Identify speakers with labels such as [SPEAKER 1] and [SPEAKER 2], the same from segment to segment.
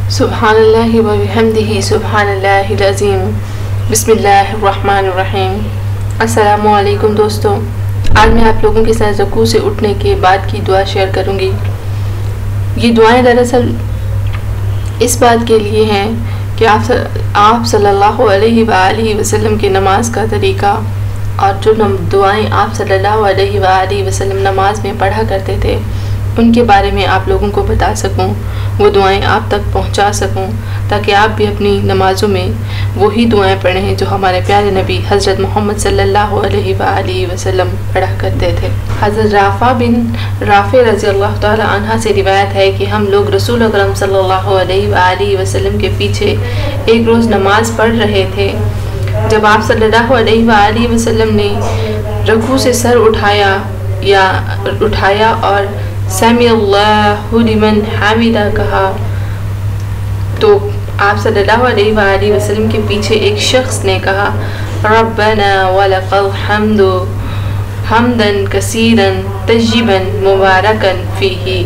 [SPEAKER 1] सुभान अल्लाह व बिहम्दिही सुभान अल्लाहिल अज़ीम। बिस्मिल्लाहिर्रहमानिर्रहीम। अस्सलामु अलैकुम दोस्तों, आज मैं आप लोगों के साथ रुकू से उठने के बाद की दुआ शेयर करूंगी। ये दुआएं दरअसल इस बात के लिए हैं कि आप सल्लल्लाहु अलैहि वसल्लम की नमाज का तरीका और जो दुआएं आप सल्लल्लाहु अलैहि वसल्लम नमाज में पढ़ा करते थे उनके बारे में आप लोगों को बता सकूं, वो दुआएं आप तक पहुंचा सकूं, ताकि आप भी अपनी नमाज़ों में वही दुआएं पढ़ें जो हमारे प्यारे नबी हज़रत मोहम्मद सल्लल्लाहु अलैहि वसल्लम पढ़ा करते थे। हज़रत राफ़े रज़ी अल्लाह ताला अन्हा से रिवायत है कि हम लोग रसूल अकरम सल्लल्लाहु अलैहि वसल्लम के पीछे एक रोज़ नमाज पढ़ रहे थे। जब आप सल्लल्लाहु अलैहि वसल्लम ने रुकू से सर उठाया और समी अल्लाहु लिमन हामिदा कहा, तो आप सल्लल्लाहु अलैहि वसल्लम के पीछे एक शख्स ने कहा रब्बना वलकल हम्दु हम्दन कसीरन तय्यिबन मुबारकन फीही।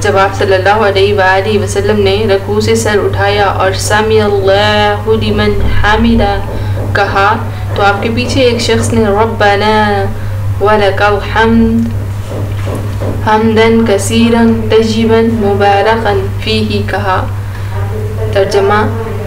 [SPEAKER 1] जब आप सल्लल्लाहु अलैहि वसल्लम ने रुकू से सर उठाया और समी अल्लाहु लिमन हामिदा कहा, तो आपके पीछे एक शख्स ने रब्बना वलकल हम्द हमदन कसीरन तय्यिबन मुबारकन फीही कहा। तर्जमा,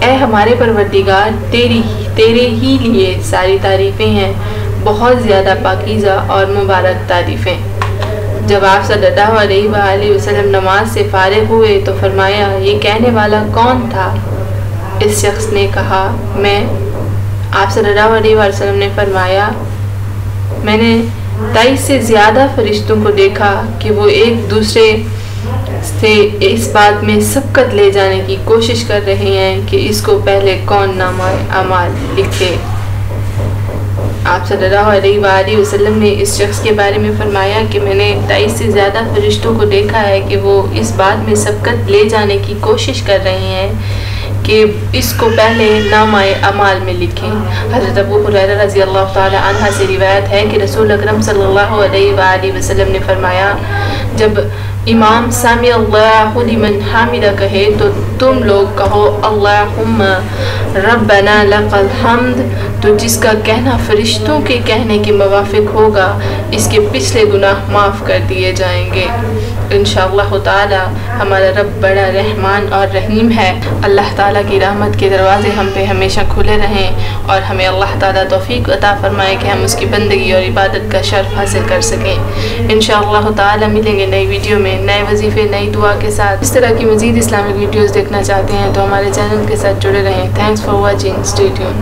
[SPEAKER 1] ए हमारे परवरदिगार, तेरे ही लिए सारी तारीफ़ें हैं, बहुत ज़्यादा पाकीज़ा और मुबारक तारीफ़ें। जब आप सल्लल्लाहु अलैहि वसल्लम नमाज से फारिग हुए तो फरमाया, ये कहने वाला कौन था? इस शख्स ने कहा, मैं। आप सल्लल्लाहु अलैहि वसल्लम ने फरमाया, मैंने 23 से ज़्यादा फरिश्तों को देखा कि वो एक दूसरे से इस बात में सबकत ले जाने की कोशिश कर रहे हैं कि इसको पहले कौन नामाए अमाल लिखे। आप सल्लल्लाहु अलैहि वसल्लम ने इस शख्स के बारे में फरमाया कि मैंने 23 से ज़्यादा फरिश्तों को देखा है कि वो इस बात में सबकत ले जाने की कोशिश कर रहे हैं कि इसको पहले नामाए अमाल में लिखें। हज़रत अबू हुरैरा रज़ी अल्लाह ताला अन्हा से रिवायत है कि रसूल अकरम सल्लल्लाहु अलैहि वसल्लम ने फरमाया, जब इमाम सामी अल्लाहु लिमन हामिदा कहे तो तुम लोग कहो अल्लाहुम्मा रब्बना लकल हम्द, तो जिसका कहना फरिश्तों के कहने के मुवाफिक होगा इसके पिछले गुनाह माफ़ कर दिए जाएंगे। इंशाअल्लाह ताला हमारा रब बड़ा रहमान और रहीम है। अल्लाह ताला की रहमत के दरवाज़े हम पे हमेशा खुले रहें और हमें अल्लाह ताला तौफीक अता फरमाए कि हम उसकी बंदगी और इबादत का शर्फ हासिल कर सकें। इंशाअल्लाह ताला मिलेंगे नई वीडियो में, नए वजीफ़े, नई दुआ के साथ। इस तरह की मज़ीद इस्लामिक वीडियोज़ देखना चाहते हैं तो हमारे चैनल के साथ जुड़े रहें। Thanks for watching, stay tuned.